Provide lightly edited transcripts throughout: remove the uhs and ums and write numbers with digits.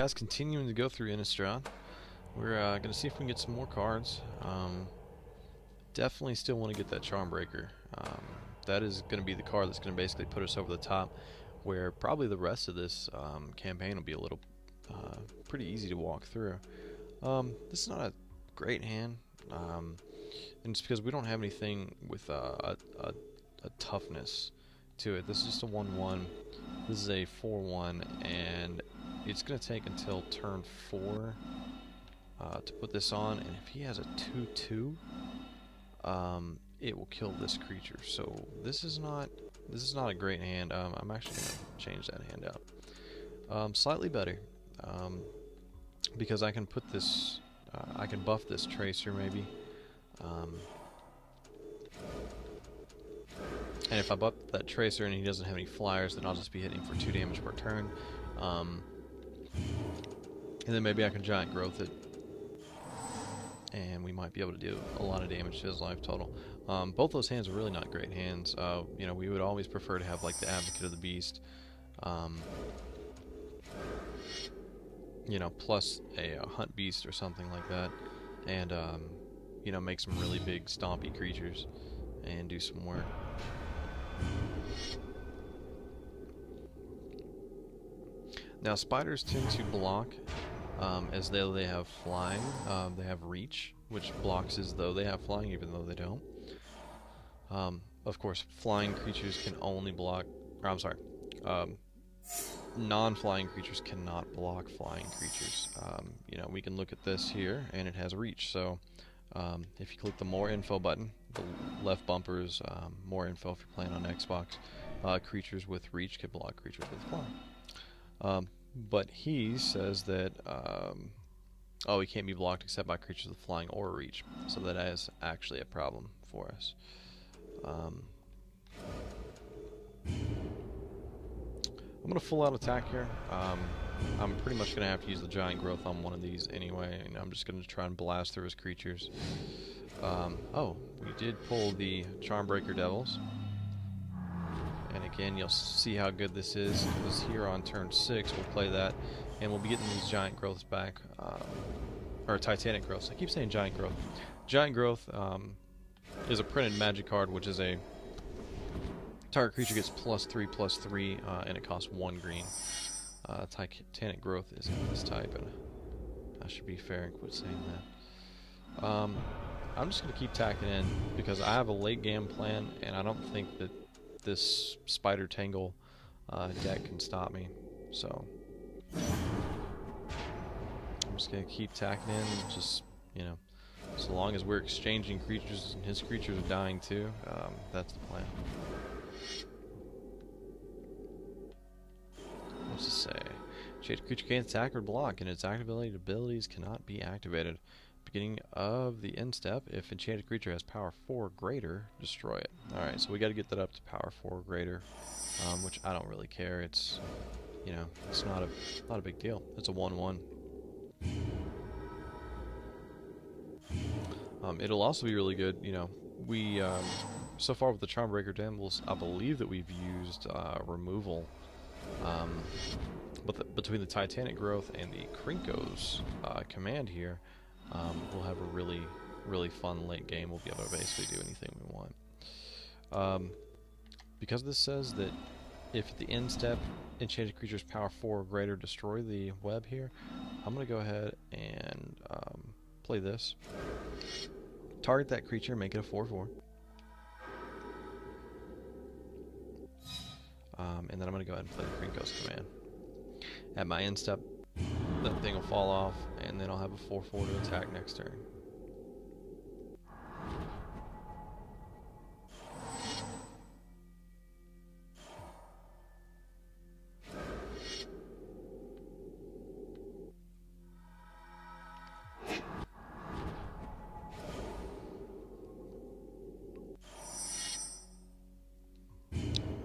Guys, continuing to go through Innistrad. We're going to see if we can get some more cards. Definitely still want to get that Charmbreaker. That is going to be the card that's going to basically put us over the top, where probably the rest of this campaign will be a little pretty easy to walk through. This is not a great hand, and it's because we don't have anything with a toughness to it. This is just a 1/1. This is a 4/1, and it's going to take until turn 4 to put this on, and if he has a 2/2, it will kill this creature. So this is not a great hand. I'm actually going to change that hand out. Slightly better, because I can put this, I can buff this Tracer maybe. And if I buff that Tracer and he doesn't have any flyers, then I'll just be hitting for 2 damage per turn. And then maybe I can Giant Growth it, and we might be able to do a lot of damage to his life total. Both those hands are really not great hands. You know, we would always prefer to have like the Advocate of the Beast, you know, plus a Hunt Beast or something like that, and you know, make some really big stompy creatures and do some work. Now spiders tend to block as though they have flying. They have reach, which blocks as though they have flying, even though they don't. Of course, flying creatures can only block, or I'm sorry, non-flying creatures cannot block flying creatures. You know, we can look at this here, and it has reach. So if you click the More Info button, the left bumper is More Info if you're playing on Xbox. Creatures with reach can block creatures with flying. But he says that oh, he can't be blocked except by creatures with flying or reach, so that is actually a problem for us. I'm going to full out attack here. I'm pretty much going to have to use the Giant Growth on one of these anyway, and I'm just going to try and blast through his creatures. Oh, we did pull the Charmbreaker Devils. And again, you'll see how good this is, because here on turn 6 we'll play that, and we'll be getting these Giant Growths back, or Titanic Growths. I keep saying Giant Growth. Giant Growth is a printed magic card, which is a target creature gets +3/+3, and it costs 1 green. Titanic Growth is in this type, and I should be fair in quit saying that. I'm just going to keep tacking in, because I have a late game plan, and I don't think that this Spider Tangle deck can stop me. So I'm just going to keep tacking in, just, you know, so long as we're exchanging creatures and his creatures are dying too, that's the plan. What's it say? Enchanted creature can't attack or block, and its activated abilities cannot be activated. Beginning of the end step, if enchanted creature has power 4 or greater, destroy it. Alright, so we got to get that up to power 4 or greater, which I don't really care. It's, you know, it's not a big deal. It's a 1/1. It'll also be really good, you know, we, so far with the Charmbreaker Devils, I believe that we've used removal, but between the Titanic Growth and the Krinko's command here, we'll have a really fun late game. We'll be able to basically do anything we want. Because this says that if at the end step enchanted creature's power 4 or greater, destroy the web here, I'm going to go ahead and play this. Target that creature, make it a 4/4. And then I'm going to go ahead and play the Krinko's command. At my end step, that thing will fall off, and then I'll have a 4/4 to attack next turn.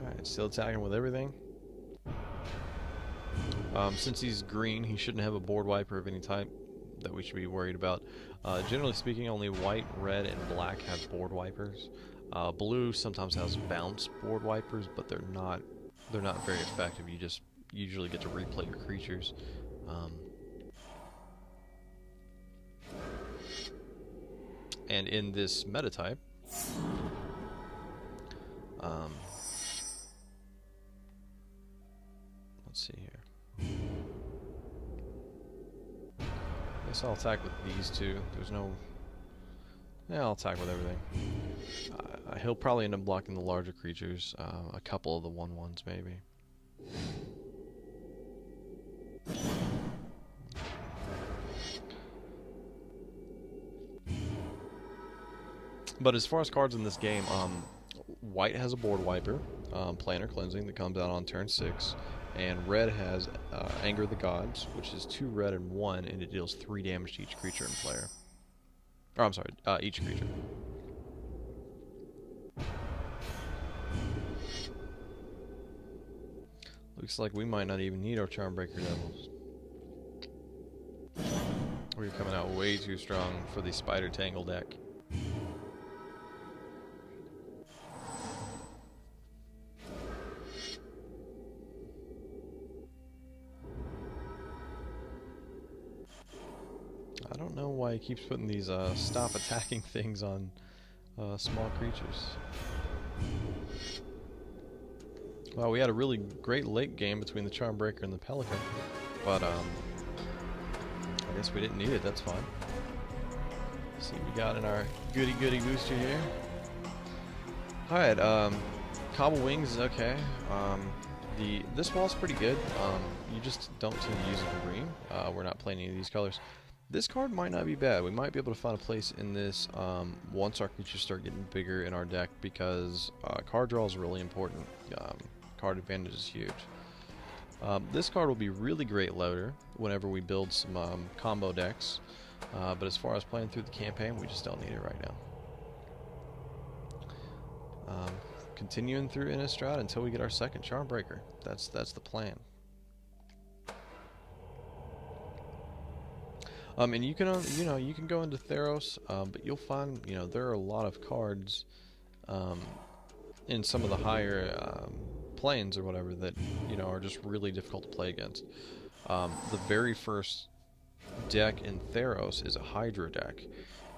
Alright, still attacking with everything. Since he's green, he shouldn't have a board wiper of any type that we should be worried about. Generally speaking, only white, red, and black have board wipers. Blue sometimes has bounce board wipers, but they're not very effective. You just usually get to replay your creatures. And in this meta type, let's see here. I guess I'll attack with these two. There's no... Yeah, I'll attack with everything. He'll probably end up blocking the larger creatures, a couple of the 1/1s maybe. But as far as cards in this game, white has a board wiper, Planar Cleansing, that comes out on turn 6, and red has Anger of the Gods, which is 2 red and 1, and it deals 3 damage to each creature and player. Or I'm sorry, each creature. Looks like we might not even need our Charmbreaker Devils. We're coming out way too strong for the Spider Tangle deck. I don't know why he keeps putting these stop attacking things on small creatures. Well, we had a really great late game between the Charmbreaker and the Pelican, but I guess we didn't need it. That's fine. Let's see what we got in our goody booster here. Alright, Cobble Wings is okay. This wall's pretty good. You just don't tend to use it for green. We're not playing any of these colors. This card might not be bad. We might be able to find a place in this once our creatures start getting bigger in our deck, because card draw is really important. Card advantage is huge. This card will be really great loader whenever we build some combo decks, but as far as playing through the campaign, we just don't need it right now. Continuing through Innistrad until we get our second Charmbreaker. That's the plan. And you can you can go into Theros, but you'll find there are a lot of cards in some of the higher planes or whatever that are just really difficult to play against. The very first deck in Theros is a Hydra deck,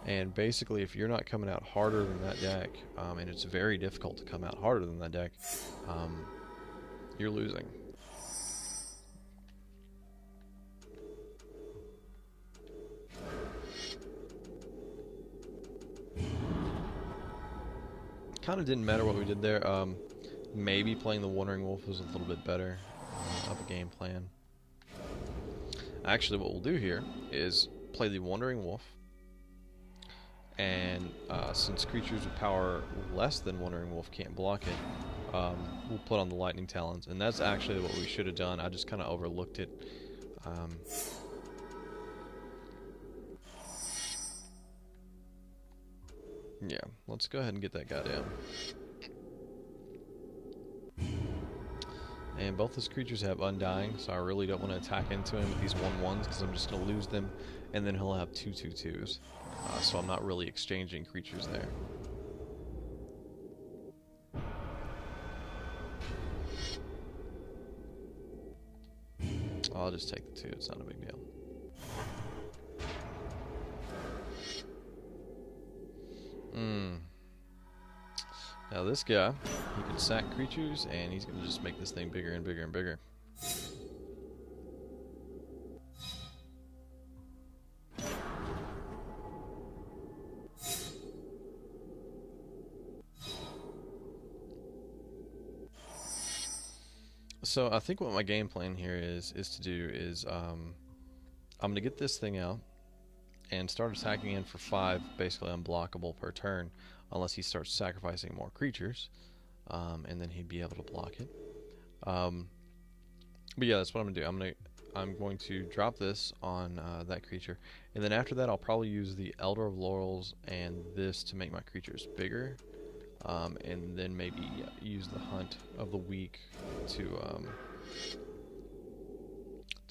and basically if you're not coming out harder than that deck, and it's very difficult to come out harder than that deck, you're losing. Kind of didn't matter what we did there. Maybe playing the Wandering Wolf was a little bit better of a game plan. Actually, what we'll do here is play the Wandering Wolf, and since creatures with power less than Wandering Wolf can't block it, we'll put on the Lightning Talons, and that's actually what we should have done. I just kind of overlooked it. Yeah, let's go ahead and get that guy down. And both his creatures have Undying, so I really don't want to attack into him with these 1/1s, because I'm just going to lose them, and then he'll have 2/2/2s. So I'm not really exchanging creatures there. I'll just take the 2, it's not a big deal. Now this guy, he can sack creatures, and he's going to just make this thing bigger and bigger and bigger. So I think what my game plan here is to do is I'm going to get this thing out and start attacking in for 5, basically unblockable per turn, unless he starts sacrificing more creatures, and then he'd be able to block it. But yeah, that's what I'm gonna do. I'm going to drop this on that creature, and then after that, I'll probably use the Elder of Laurels and this to make my creatures bigger, and then maybe use the Hunt of the Weak to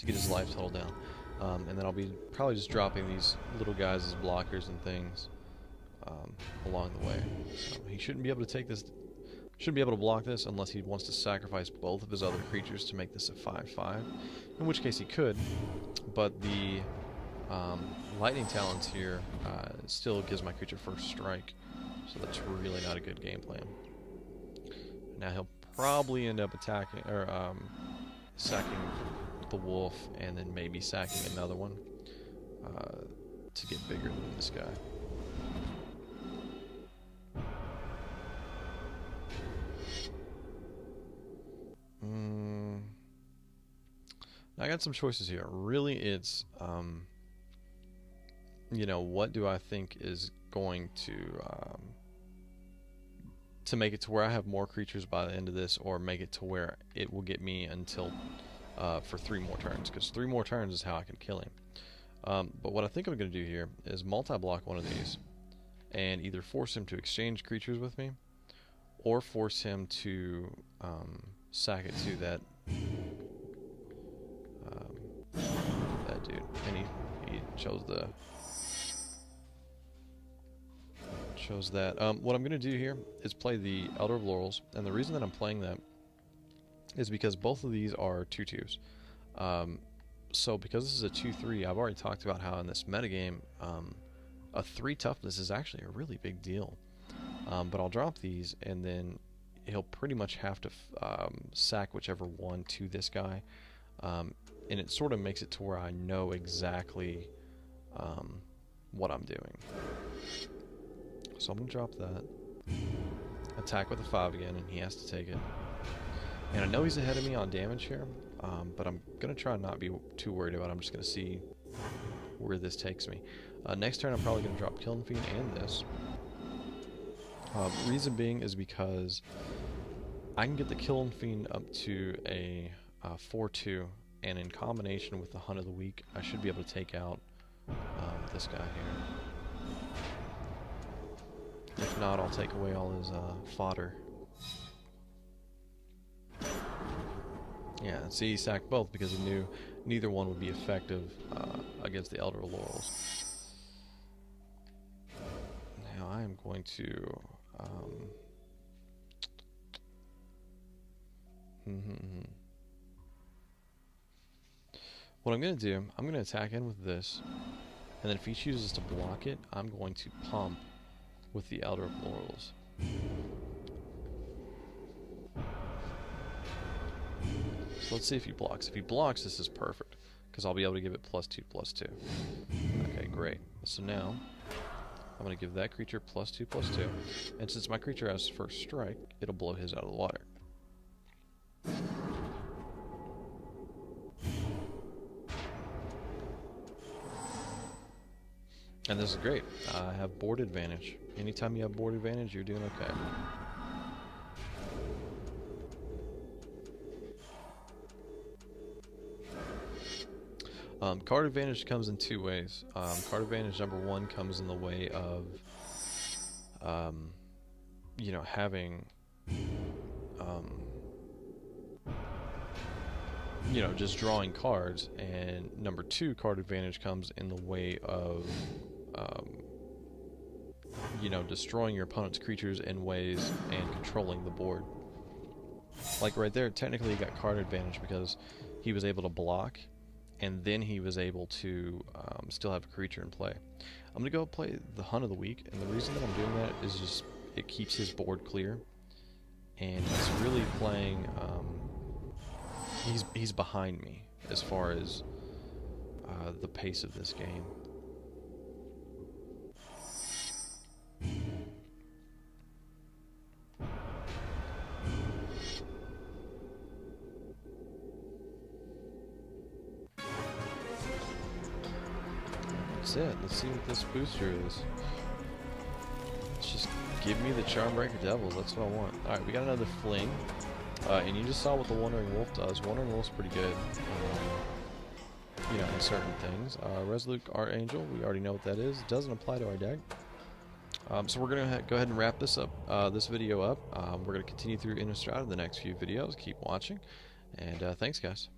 get his life total down. And then I'll be probably just dropping these little guys as blockers and things along the way. So he shouldn't be able to take this, shouldn't be able to block this unless he wants to sacrifice both of his other creatures to make this a 5/5. In which case he could, but the Lightning Talons here still gives my creature first strike, so that's really not a good game plan. Now he'll probably end up attacking, or sacking the wolf, and then maybe sacking another one to get bigger than this guy. I got some choices here. Really, it's you know, what do I think is going to make it to where I have more creatures by the end of this, or make it to where it will get me until for 3 more turns, because 3 more turns is how I can kill him. But what I think I'm going to do here is multi-block one of these and either force him to exchange creatures with me, or force him to sack it to that dude. And he chose that. What I'm going to do here is play the Elder of Laurels, and the reason that I'm playing that is because both of these are 2/2s. So because this is a 2/3, I've already talked about how in this metagame, a 3 toughness is actually a really big deal. But I'll drop these, and then he'll pretty much have to sack whichever one to this guy. And it sort of makes it to where I know exactly what I'm doing. So I'm going to drop that. Attack with a 5 again, and he has to take it. And I know he's ahead of me on damage here, but I'm going to try and not be too worried about it. I'm just going to see where this takes me. Next turn I'm probably going to drop Killing Fiend and this. Reason being is because I can get the Killing Fiend up to a 4/2, and in combination with the Hunt of the Week, I should be able to take out this guy here. If not, I'll take away all his fodder. Yeah, see, he sacked both because he knew neither one would be effective against the Elder of Laurels. Now I am going to... What I'm going to do, I'm going to attack in with this, and then if he chooses to block it, I'm going to pump with the Elder of Laurels. So let's see if he blocks. If he blocks, this is perfect, because I'll be able to give it +2/+2. Okay, great. So now, I'm going to give that creature +2/+2, and since my creature has first strike, it'll blow his out of the water. And this is great. I have board advantage. Anytime you have board advantage, you're doing okay. Card advantage comes in 2 ways. Card advantage number 1 comes in the way of, you know, having, you know, just drawing cards. And number 2, card advantage comes in the way of, you know, destroying your opponent's creatures in ways and controlling the board. Like right there, technically he got card advantage because he was able to block, and then he was able to still have a creature in play. I'm going to go play the Hunt of the Week, and the reason that I'm doing that is just it keeps his board clear, and he's really playing, he's behind me as far as the pace of this game. That's it. Let's see what this booster is. Let's just give me the Charmbreaker Devils. That's what I want. Alright, we got another Fling. And you just saw what the Wandering Wolf does. Wandering Wolf's pretty good. You know, in certain things. Resolute Archangel, we already know what that is. It doesn't apply to our deck. So we're going to go ahead and wrap this up, this video up. We're going to continue through Innistrad in the next few videos. Keep watching. And thanks, guys.